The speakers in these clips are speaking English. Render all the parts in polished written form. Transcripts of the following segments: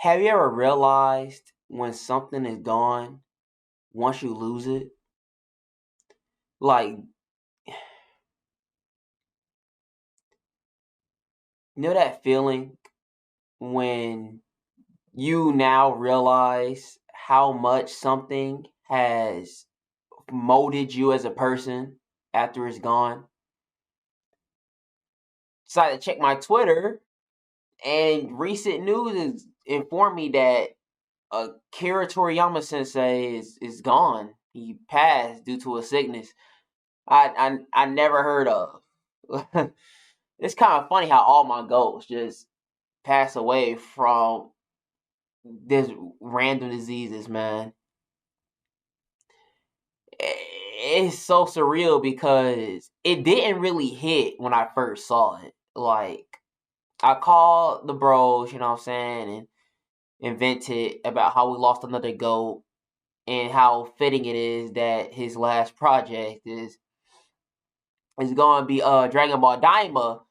Have you ever realized when something is gone, once you lose it? Like, you know that feeling when you now realize how much something has molded you as a person after it's gone? Decided to check my Twitter, and recent news has informed me that Akira Toriyama sensei is gone. He passed due to a sickness I never heard of. It's kind of funny how all my goats just pass away from this random diseases, man. It's so surreal because it didn't really hit when I first saw it. Like, I called the bros, you know what I'm saying, and invented about how we lost another goat and how fitting it is that his last project is going to be Dragon Ball Daima,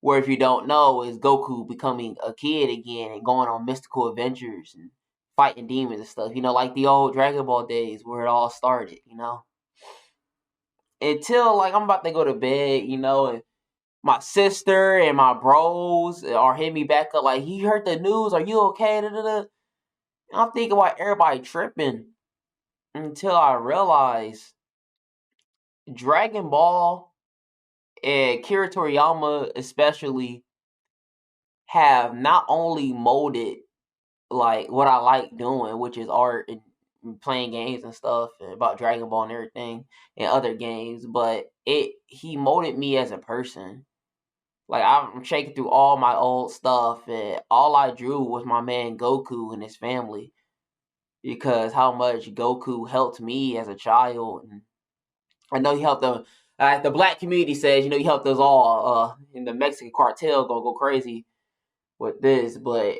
where if you don't know, is Goku becoming a kid again and going on mystical adventures and fighting demons and stuff. You know, like the old Dragon Ball days where it all started. You know, until like I'm about to go to bed. You know, and my sister and my bros are hitting me back up like, "You heard the news? Are you okay?" Da, da, da. I'm thinking about everybody tripping until I realize Dragon Ball and Akira Toriyama especially have not only molded like what I like doing, which is art and playing games and stuff about Dragon Ball and everything and other games, but he molded me as a person. Like I'm shaking through all my old stuff, and all I drew was my man Goku and his family because how much Goku helped me as a child. And I know he helped them. The black community says, he helped us all. In the Mexican cartel gonna go crazy with this, but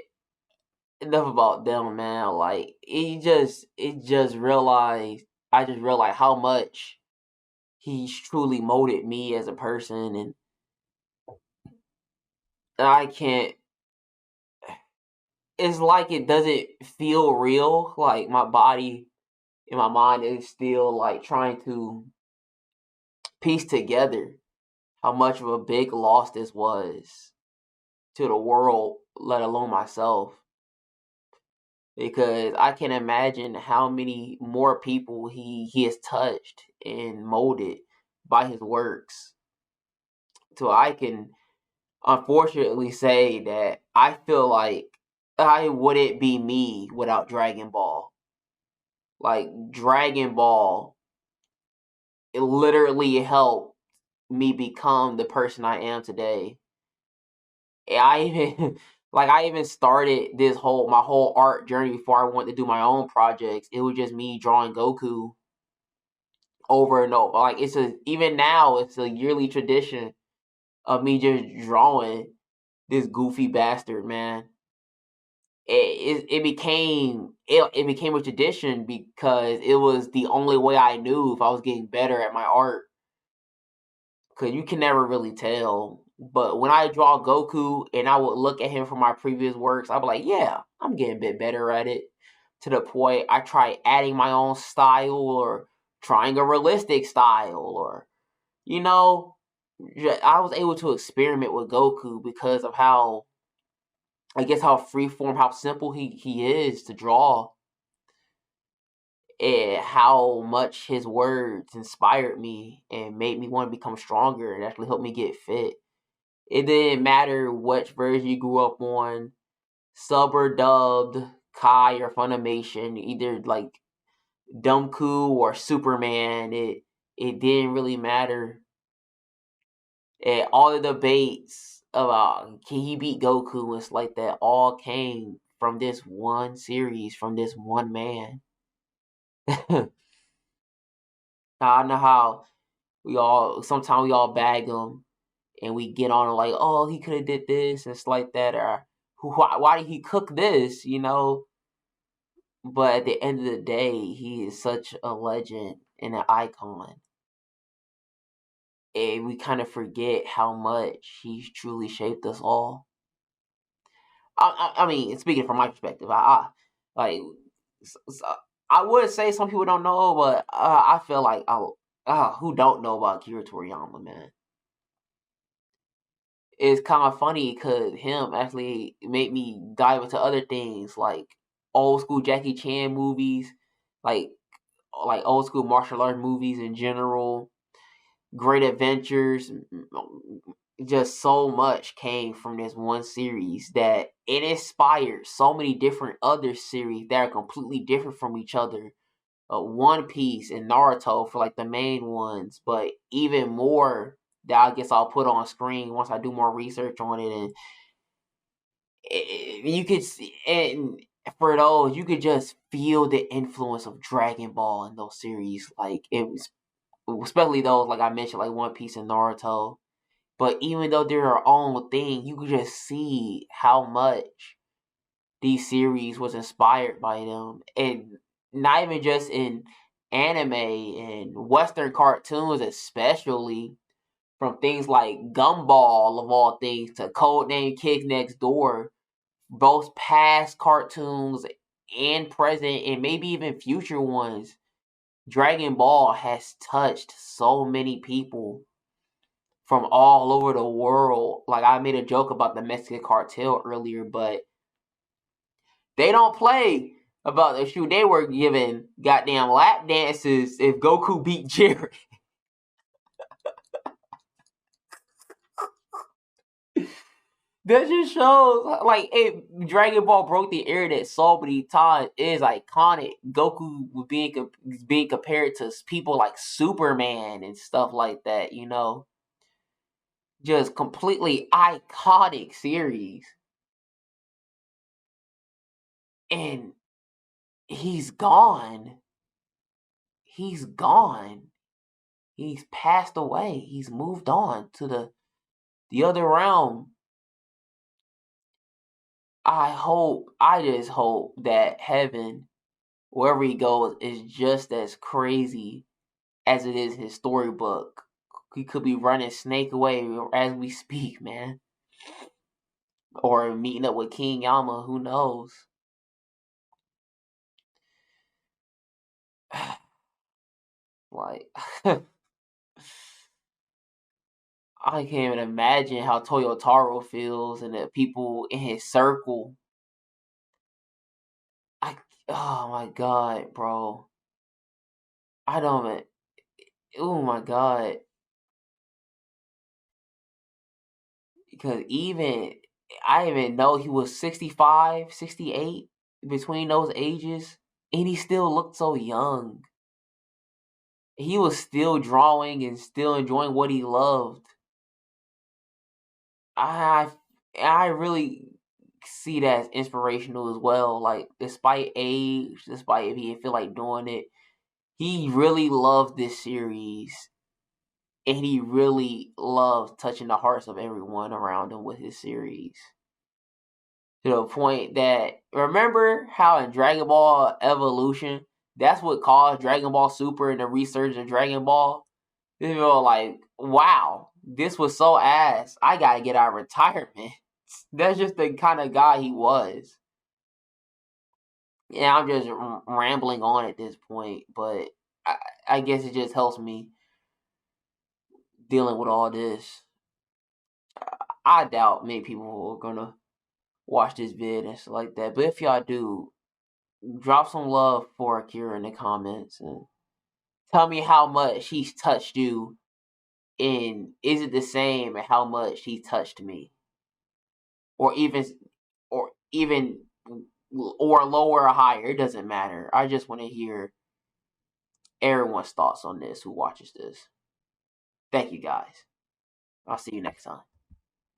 enough about them, man. Like I just realized how much he's truly molded me as a person, and I can't. It's like it doesn't feel real. Like my body and my mind is still like trying to piece together how much of a big loss this was to the world, let alone myself. Because I can imagine how many more people he has touched and molded by his works. So I can unfortunately say that I feel like I wouldn't be me without Dragon Ball. Like Dragon Ball, it literally helped me become the person I am today. I even I even started my whole art journey before I wanted to do my own projects. It was just me drawing Goku over and over. Like even now it's a yearly tradition of me just drawing this goofy bastard, man. It became a tradition because it was the only way I knew if I was getting better at my art. Cause you can never really tell. But when I draw Goku and I would look at him from my previous works, I'd be like, yeah, I'm getting a bit better at it. To the point I try adding my own style or trying a realistic style or you know, I was able to experiment with Goku because of how I guess how freeform, how simple he is to draw, and how much his words inspired me and made me want to become stronger and actually helped me get fit. It didn't matter which version you grew up on, sub or dubbed, Kai or Funimation, either like Dumku or Superman. It didn't really matter. And all the debates about can he beat Goku and stuff like that all came from this one series, from this one man. I know how sometimes we all bag him and we get on like, oh, he could have did this and stuff like that, or why did he cook this, But at the end of the day, he is such a legend and an icon, and we kind of forget how much he's truly shaped us all. I mean, speaking from my perspective, I like I would say some people don't know, but I feel like who don't know about Akira Toriyama, man? It's kind of funny because him actually made me dive into other things like old school Jackie Chan movies, like old school martial art movies in general, great adventures. Just so much came from this one series that it inspired so many different other series that are completely different from each other. One Piece and Naruto for like the main ones, but even more that I guess I'll put on screen once I do more research on it, and you could see, and for those you could just feel the influence of Dragon Ball in those series. Like it was, especially those like I mentioned, like One Piece and Naruto. But even though they're their own thing, you could just see how much these series was inspired by them, and not even just in anime and Western cartoons, especially from things like Gumball of all things to Codename Kids Next Door, both past cartoons and present and maybe even future ones. Dragon Ball has touched so many people from all over the world. Like I made a joke about the Mexican cartel earlier, but they don't play about the shoot. They were giving goddamn lap dances if Goku beat Jerry. That just shows like if Dragon Ball broke the internet so many times. It is iconic. Goku was being compared to people like Superman and stuff like that. Just completely iconic series, and he's gone. He's gone. He's passed away. He's moved on to the other realm. I just hope that heaven, wherever he goes, is just as crazy as it is his storybook. He could be running Snake away as we speak, man. Or meeting up with King Yama, who knows? Like, I can't even imagine how Toyotaro feels and the people in his circle. I, oh my god, bro. I don't even, oh my god. Because even, I didn't even know he was 65, 68 between those ages. And he still looked so young. He was still drawing and still enjoying what he loved. I I really see that as inspirational as well. Like despite age, despite if he didn't feel like doing it, he really loved this series, and he really loved touching the hearts of everyone around him with his series. To the point that remember how in Dragon Ball Evolution, that's what caused Dragon Ball Super and the resurgence of Dragon Ball. They were like, wow, this was so ass. I gotta get out of retirement. That's just the kind of guy he was. Yeah, I'm just rambling on at this point, but I guess it just helps me dealing with all this. I doubt many people are gonna watch this vid and stuff like that. But if y'all do, drop some love for Akira in the comments and tell me how much he's touched you, and is it the same as how much he touched me, or even or lower or higher. It doesn't matter. I just want to hear everyone's thoughts on this who watches this. Thank you guys. I'll see you next time.